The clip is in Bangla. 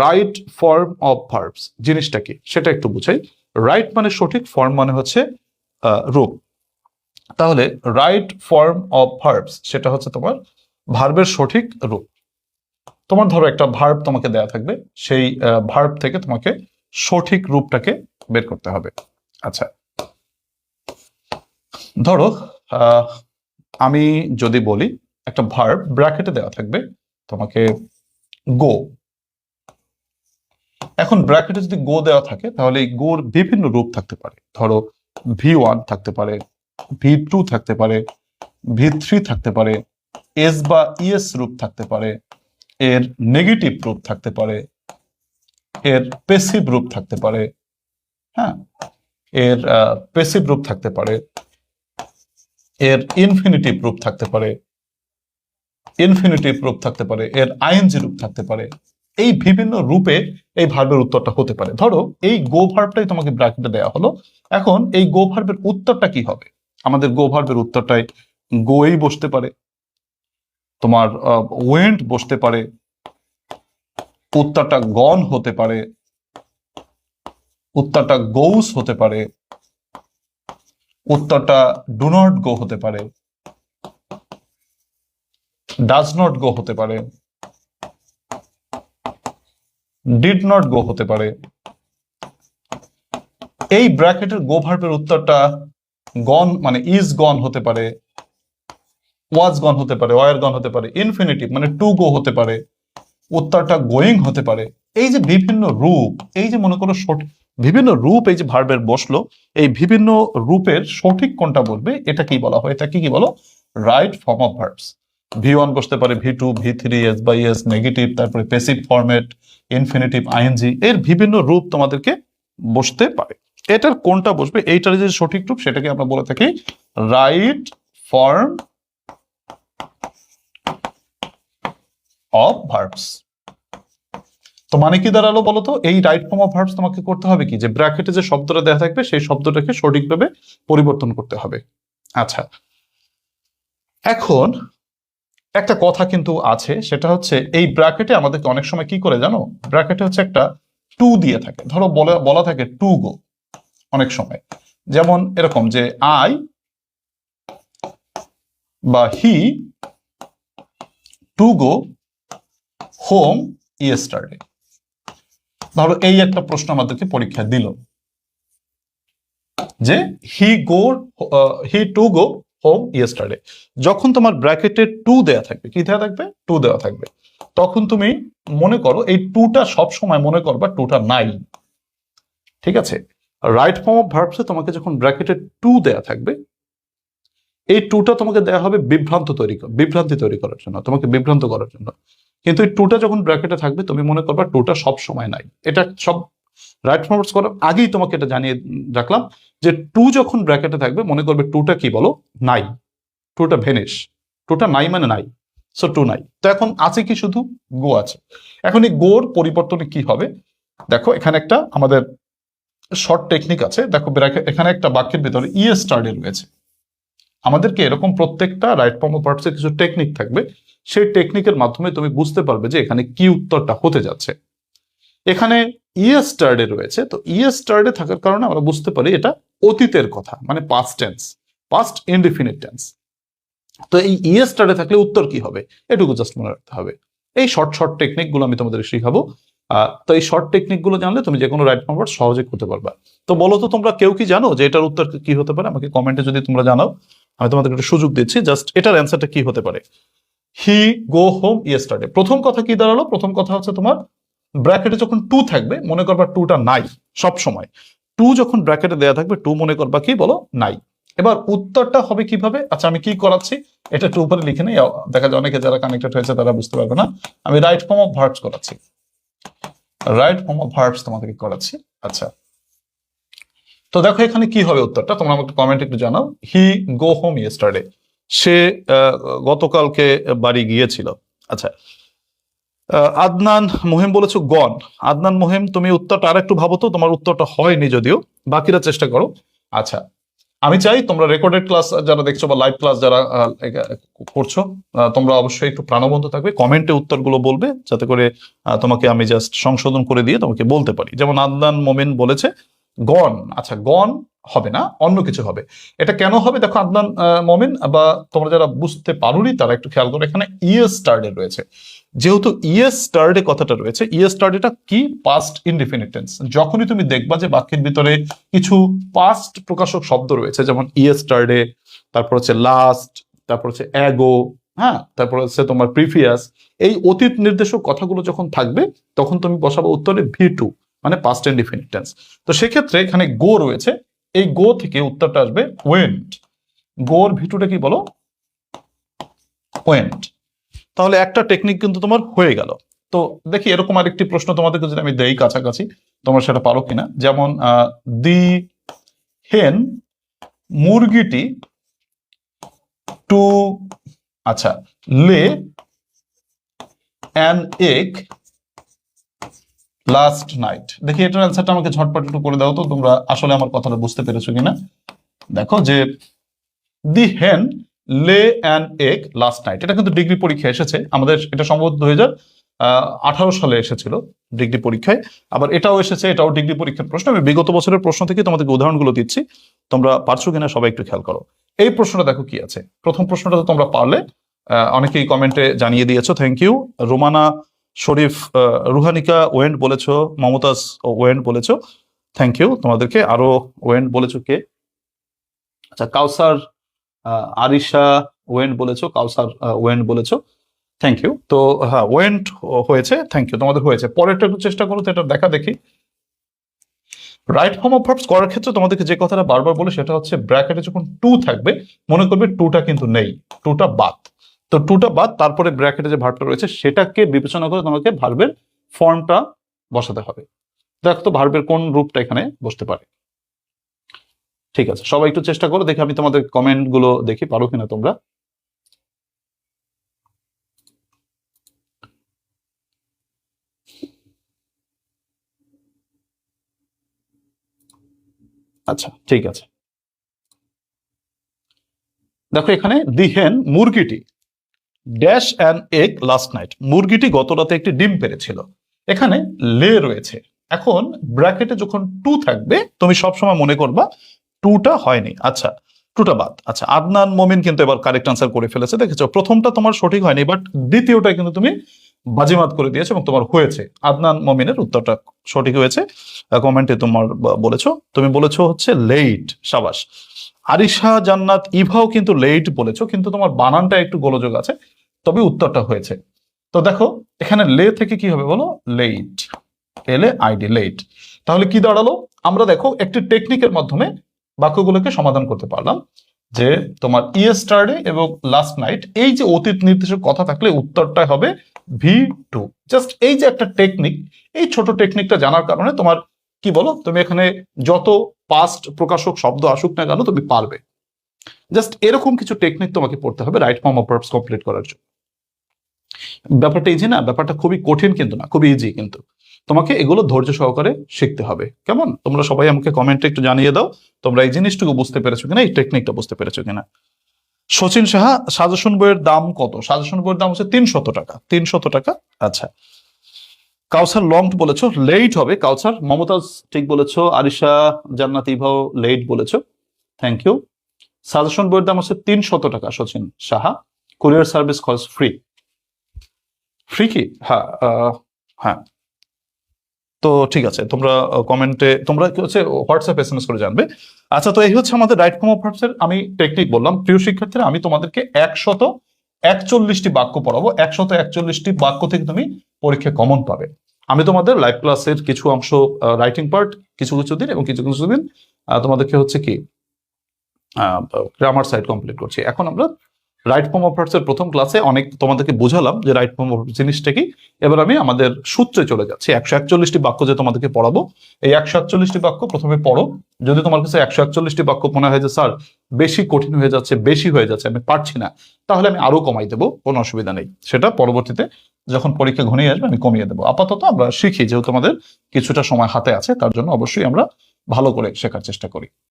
রাইট ফর্ম অফ ভার্বস জিনিসটা কি সেটা একটু বুঝাই। রাইট মানে সঠিক, ফর্ম মানে হচ্ছে রূপ। তাহলে রাইট ফর্ম অফ ভার্বস সেটা হচ্ছে তোমার ভার্বের সঠিক রূপ। তোমার ধরো একটা ভার্ব তোমাকে দেয়া থাকবে, সেই ভার্ব থেকে তোমাকে সঠিক রূপটাকে বের করতে হবে। আচ্ছা, ধরো আমি যদি বলি একটা ভার্ব ব্র্যাকেটে দেওয়া থাকবে তোমাকে গো। এখন ব্র্যাকেটে যদি গো দেওয়া থাকে তাহলে এই গোর বিভিন্ন রূপ থাকতে পারে। ধরো V1 থাকতে পারে, V2 থাকতে পারে, V3 থাকতে পারে, এস বা ইএস রূপ থাকতে পারে, এর নেগেটিভ রূপ থাকতে পারে, এর পেসিভ রূপ থাকতে পারে, হ্যাঁ, এর পেসিভ রূপ থাকতে পারে, এর ইনফিনিটিভ রূপ থাকতে পারে, এর আইএনজি রূপ থাকতে পারে। এই বিভিন্ন রূপে এই ভার্বের উত্তরটা হতে পারে। ধরো এই গো ভার্বটাই তোমাকে ব্র্যাকেটে দেওয়া হলো। এখন এই গো ভার্বের উত্তরটা কি হবে? আমাদের গো ভার্বের উত্তরটাই গোই বসতে পারে, তোমার ওয়েন্ট বসতে পারে, উত্তরটা গন হতে পারে, উত্তরটা গোস হতে পারে, উত্তরটা ডু নট গো হতে পারে, ডাজ নট গো হতে পারে, ডিড নট গো হতে পারে। এই ব্র্যাকেটের গো ভার্বের উত্তরটা গন মানে ইজ গন হতে পারে, ওয়াজ গন হতে পারে, ওয়ার গন হতে পারে, ইনফিনিটিভ মানে টু গো হতে পারে, উত্তরটা গোয়িং হতে পারে। এই যে বিভিন্ন রূপ, এই যে মনে করো বিভিন্ন রূপ এই যে ভার্বের বসলো, এই বিভিন্ন রূপের সঠিক কোনটা বলবে এটা কি বলা হয়? এটা কি বলো? Right form of verbs. V1 বসতে পারে, V2, V3, S by S, negative, তারপরে পেসিভ ফরম্যাট, ইনফিনিটিভ, আইএনজি, এর বিভিন্ন রূপ তোমাদেরকে বসতে পারে। এটার কোনটা বসবে, এইটার যে সঠিক রূপ সেটাকে আমরা বলে থাকি রাইট ফর্ম অফ ভার্বস। তো মানে কি দাঁড়ালো বলতো? এই রাইট ফর্ম অফ ভার্বস তোমাকে করতে হবে কি, যে ব্র্যাকেটে যে শব্দটা দেওয়া থাকবে সেই শব্দটাকে সঠিকভাবে পরিবর্তন করতে হবে। আচ্ছা, এখন একটা কথা কিন্তু আছে, সেটা হচ্ছে এই ব্র্যাকেটে আমাদেরকে অনেক সময় কি করে জানো? ব্র্যাকেটে হচ্ছে একটা টু দিয়ে থাকে। ধরো বলা থাকে টু গো অনেক সময়, যেমন এরকম যে আই বা হি টু গো হোম ইয়েস্টারডে। ধরো এই একটা প্রশ্ন আমাদেরকে পরীক্ষা দিল যে হি টু গো হোম ইয়েস্টারডে। যখন তোমার ব্র্যাকেটে টু দেয়া থাকবে, কি দেয়া থাকবে? টু দেওয়া থাকবে। তখন তুমি মনে করো এই টুটা সব সময় মনে করবা টুটা নাই। ঠিক আছে? রাইট ফর্ম অফ ভার্বসে তোমাকে যখন ব্র্যাকেটে টু দেয়া থাকবে, এই টুটা তোমাকে দেয়া হবে বিভ্রান্তি তৈরি করার জন্য, তোমাকে বিভ্রান্ত করার জন্য। কিন্তু এই টুটা যখন ব্র্যাকেটে থাকবে তুমি মনে করবা টুটা সব সময় নাই। এটা সব রাইট ফর্ম অফ করার আগেই তোমাকে এটা জানিয়ে রাখলাম যে টু যখন ব্র্যাকেটে থাকবে মনে করবে টুটা কি বলো? নাই। টুটা ভেনিশ। টুটা নাই মানে নাই, সো টু নাই। তো এখন আছে কি? শুধু গো আছে। এখন এই গোর পরিবর্তনে কি হবে? দেখো এখানে একটা আমাদের শর্ট টেকনিক আছে। দেখো এখানে একটা বাক্যের ভিতরে ইয়েস্টারডে রয়েছে। আমাদেরকে এরকম প্রত্যেকটা রাইট ফর্ম অফ ভার্বসের কিছু টেকনিক থাকবে, সেই টেকনিকের মাধ্যমে তুমি বুঝতে পারবে যে এখানে কি উত্তরটা হতে যাচ্ছে। এখানে ইয়েস্টারডে রয়েছে, তো ইয়েস্টারডে থাকার কারণে আমরা বুঝতে পারি এটা অতীতের কথা, মানে past tense, past indefinite tense. তো এই ইয়েস্টারডে থাকলে উত্তর কি হবে এটুকু জাস্ট মনে রাখতে হবে। এই শর্ট টেকনিক গুলো আমি তোমাদের শিখাবো। তো এই শর্ট টেকনিক গুলো জানলে তুমি যে কোনো রাইট ফর্ম ভার্ব সহজে করতে পারবা। তো বলো তো তোমরা কেউ কি জানো যে এটার উত্তর কি হতে পারে? আমাকে কমেন্টে যদি তোমরা জানাও, আমি তোমাদের একটা সুযোগ দিচ্ছি, জাস্ট এটার অ্যান্সারটা কি হতে পারে। হি গো হোম ইয়েস্টারডে। প্রথম কথা কি দাঁড়ালো? প্রথম কথা হচ্ছে তোমার ব্র্যাকেটে যখন টু থাকবে মনে করবা টুটা নাই সব সময়। টু যখন ব্র্যাকেটে দেয়া থাকবে টু মনে করবা কি বলো? নাই। এবার উত্তরটা হবে কিভাবে? আচ্ছা, আমি কি করাচ্ছি এটা একটু উপরে লিখে নেই, দেখা যায় অনেকে যারা কানেক্টেড হয়েছে তারা বুঝতে পারবে না। আমি রাইট ফর্ম অফ ভার্বস করাচ্ছি, রাইট ফর্ম অফ ভার্বস তোমাদেরকে করাচ্ছি। আচ্ছা, তো দেখো এখানে কি হবে উত্তরটা, তোমরা আমাকে কমেন্ট একটু জানাও। হি গো হোম ইয়েস্টারডে, সে গতকালকে বাড়ি গিয়েছিল। আচ্ছা, আদনান মহিম বলেছো গন। আদনান মহিম তুমি উত্তরটা আর একটু ভাবো তো, তোমার উত্তরটা হয়নি যদিও, বাকিরা চেষ্টা করো। আচ্ছা, আমি চাই তোমরা রেকর্ডেড ক্লাস যারা দেখছো বা লাইভ ক্লাস যারা করছো, তোমরা অবশ্যই একটু প্রাণবন্ত থাকবে, কমেন্টে উত্তরগুলো বলবে, যাতে করে তোমাকে আমি জাস্ট সংশোধন করে দিয়ে তোমাকে বলতে পারি। যেমন আদনান মোমেন বলেছে গন, আচ্ছা গন হবে না, অন্য কিছু হবে। এটা কেন হবে দেখো আদনান মোমেন, বা তোমরা যারা বুঝতে পারোনি তারা একটু খেয়াল করো, এখানে ইএস স্টার্টে রয়েছে। যেহেতু ইএস স্টার্টে কথাটা রয়েছে, ইএস স্টার্টেটা কি, পাস্ট ইনডিফিনিট টেন্স। যখনই তুমি দেখবা যে বাক্যের ভিতরে কিছু পাস্ট প্রকাশক শব্দ রয়েছে, যেমন ইএস স্টার্টে, তারপর হচ্ছে লাস্ট, তারপর হচ্ছে অ্যাগো, হ্যাঁ, তারপর হচ্ছে তোমার প্রিভিয়াস, এই অতীত নির্দেশক কথাগুলো যখন থাকবে তখন তুমি বসাবো উত্তরে V2, মানে পাস্ট ইনডিফিনিট টেন্স। তো সেক্ষেত্রে এখানে গো রয়েছে, এই গো থেকে উত্তরটা আসবে ওয়েন্ট। গোর V2টা কি বলো, ওয়েন্ট। তাহলে একটা টেকনিক কিন্তু তোমার হয়ে গেল। তো দেখি এরকম আরেকটি প্রশ্ন তোমাদেরকে যদি আমি দেই কাছাকাছি, তোমরা সেটা পারো কিনা। যেমন দি হেন, মুরগিটি, টু, আচ্ছা, লে অ্যান এগ লাস্ট নাইট। দেখি এটার অ্যান্সারটা আমাকে ঝটপট একটু করে দাও তো, তোমরা আসলে আমার কথাটা বুঝতে পেরেছো কিনা। দেখো যে দি হেন লে অ্যান এগ লাস্ট নাইট, এটা কিন্তু ডিগ্রি পরীক্ষায় এসেছে আমাদের, এটা সম্ভবত 2018 সালে এসেছিল ডিগ্রি পরীক্ষায়। আবার এটাও এসেছে, এটাও ডিগ্রি পরীক্ষার প্রশ্ন। আমি বিগত বছরের প্রশ্ন থেকে তোমাদেরকে উদাহরণগুলো দিচ্ছি, তোমরা পারছো কিনা সবাই একটু খেয়াল করো। এই প্রশ্নটা দেখো কি আছে, প্রথম প্রশ্নটা তো তোমরা পারলে, অনেকেই কমেন্টে জানিয়ে দিয়েছো, thank you. Romana Sharif, Ruhanika went বলেছো, মমতাজ ওয়েন্ট বলেছো, থ্যাংক ইউ তোমাদেরকে। আরো ওয়েন্ট বলেছো কে, আচ্ছা কাউসার, আরিশা ওয়েন্ট বলেছো, কাউসার ওয়েন্ট বলেছো, থ্যাংক ইউ। তো হ্যাঁ ওয়েন্ট হয়েছে, থ্যাংক ইউ, তোমাদের হয়েছে। পরেরটা একটু চেষ্টা করো তো এটা দেখা দেখি। রাইট ফর্ম অফ ভার্বস করার ক্ষেত্রে তোমাদেরকে যে কথাটা বারবার বলে সেটা হচ্ছে ব্র্যাকেটে যখন টু থাকবে মনে করবে টুটা কিন্তু নেই, টুটা বাদ। তো টুটা বাদ, তারপরে ব্র্যাকেটে যে ভার্বটা রয়েছে সেটাকে বিবেচনা করে তোমাকে ভার্বের ফর্মটা বসাতে হবে। দেখো তো ভার্বের কোন রূপটা এখানে বসতে পারে। ঠিক আছে, সবাই একটু চেষ্টা করো, দেখি আমি তোমাদের কমেন্ট গুলো দেখি পারো কিনা তোমরা। আচ্ছা ঠিক আছে, দেখো এখানে দি হেন, মুরগিটি, dash an egg last night, মুরগিটি গত রাতে একটি ডিম পেড়েছিল। এখানে লে রয়েছে। এখন ব্র্যাকেটে যখন টু থাকবে তুমি সবসময় মনে করবা টুটা হয়নি, আচ্ছা টুটা বাদ। আচ্ছা আদনান মোমিন কিন্তু এবার কারেক্ট আনসার করে ফেলেছে, দেখেছো প্রথমটা তোমার সঠিক হয়নি, বাট দ্বিতীয়টা কিন্তু তুমি বাজিমাত করে দিয়েছো এবং তোমার হয়েছে। আদনান মোমিনের উত্তরটা সঠিক হয়েছে, কমেন্টে তোমার বলেছো, তুমি বলেছো হচ্ছে লেট, সাবাস। আরিশা জান্নাত ইভাও কিন্তু লেট বলেছো, কিন্তু তোমার বানানটা একটু গোলযোগ আছে, তবে উত্তরটা হয়েছে। তো দেখো এখানে লে থেকে কি হবে বলো, লেট, LAID, লেট। তাহলে কি দাঁড়ালো, আমরা দেখো একটি টেকনিকের মাধ্যমে বাক্যগুলোকে সমাধান করতে পারলাম যে তোমার ইয়েস্টারডে এবং লাস্ট নাইট, এই যে অতীত নির্দেশক কথা থাকলে উত্তরটা হবে V2। জাস্ট এই যে একটা টেকনিক, এই ছোট টেকনিকটা জানার কারণে তোমার কি বলো, তুমি এখানে যত পাস্ট প্রকাশক শব্দ আসুক না কেন তুমি পারবে। জাস্ট এরকম কিছু টেকনিক তোমাকে পড়তে হবে right form of verbs complete করার জন্য। ব্যাপারটা ইজি না, ব্যাপারটা খুবই কঠিন কিন্তু না, খুবই ইজি, কিন্তু তোমাকে এগুলো ধৈর্য সহকারে শিখতে হবে। কেমন, তোমরা সবাই আমাকে কমেন্টে একটু জানিয়ে দাও তোমরা এই জিনিসটুকু বুঝতে পেরেছো কিনা, এই টেকনিকটা বুঝতে পেরেছো কিনা। সচিন সাহা, সাজেশন বইয়ের দাম কত? সাজেশন বইয়ের দাম হচ্ছে 300 টাকা, 300 টাকা। আচ্ছা কাউসার লং বলেছো, লেট হবে কাউসার। মমতাজ ঠিক বলেছো, আরিশা জান্নাত ইভাও লেট বলেছো, থ্যাংক ইউ। সাজেশন বইয়ের দাম হচ্ছে 300 টাকা সচিন সাহা, কুরিয়ার সার্ভিস খরচ ফ্রি। ফ্রি কি? হ্যাঁ, হ্যাঁ। তো ঠিক আছে, তোমরা কমেন্টে তোমরা কি হচ্ছে হোয়াটসঅ্যাপ SMS করে জানবে। আচ্ছা তো এই হচ্ছে আমাদের রাইট ফর্ম অফ ভার্বস এর আমি টেকনিক বললাম। প্রিয় শিক্ষার্থীরা, আমি তোমাদেরকে 141টি বাক্য পড়াবো, 141টি বাক্য থেকে তুমি পরীক্ষায় কমন পাবে। আমি তোমাদের লাইভ ক্লাসের কিছু অংশ রাইটিং পার্ট কিছু কিছু দিন এবং কিছু কিছু দিন তোমাদেরকে হচ্ছে কি গ্রামার সাইড কমপ্লিট করছি। এখন আমরা রাইট ফর্ম অফ ভার্বস এর প্রথম ক্লাসে অনেক তোমাদেরকে বোঝালাম যে রাইট ফর্ম অফ জিনিসটা কি। এবার আমি আমাদের সূত্রে চলে যাচ্ছি। 141টি বাক্য যে তোমাদেরকে পড়াবো, এই 141টি বাক্য প্রথমে পড়ো। যদি তোমার কাছে 141টি বাক্য মনে হয় যে স্যার বেশি কঠিন হয়ে যাচ্ছে, বেশি হয়ে যাচ্ছে, আমি পারছি না, তাহলে আমি আরো কমাই দেবো, কোনো অসুবিধা নেই। সেটা পরবর্তীতে যখন পরীক্ষা ঘনিয়ে আসবে আমি কমিয়ে দেবো। আপাতত আমরা শিখি, যেহেতু আমাদের কিছুটা সময় হাতে আছে, তার জন্য অবশ্যই আমরা ভালো করে শেখার চেষ্টা করি।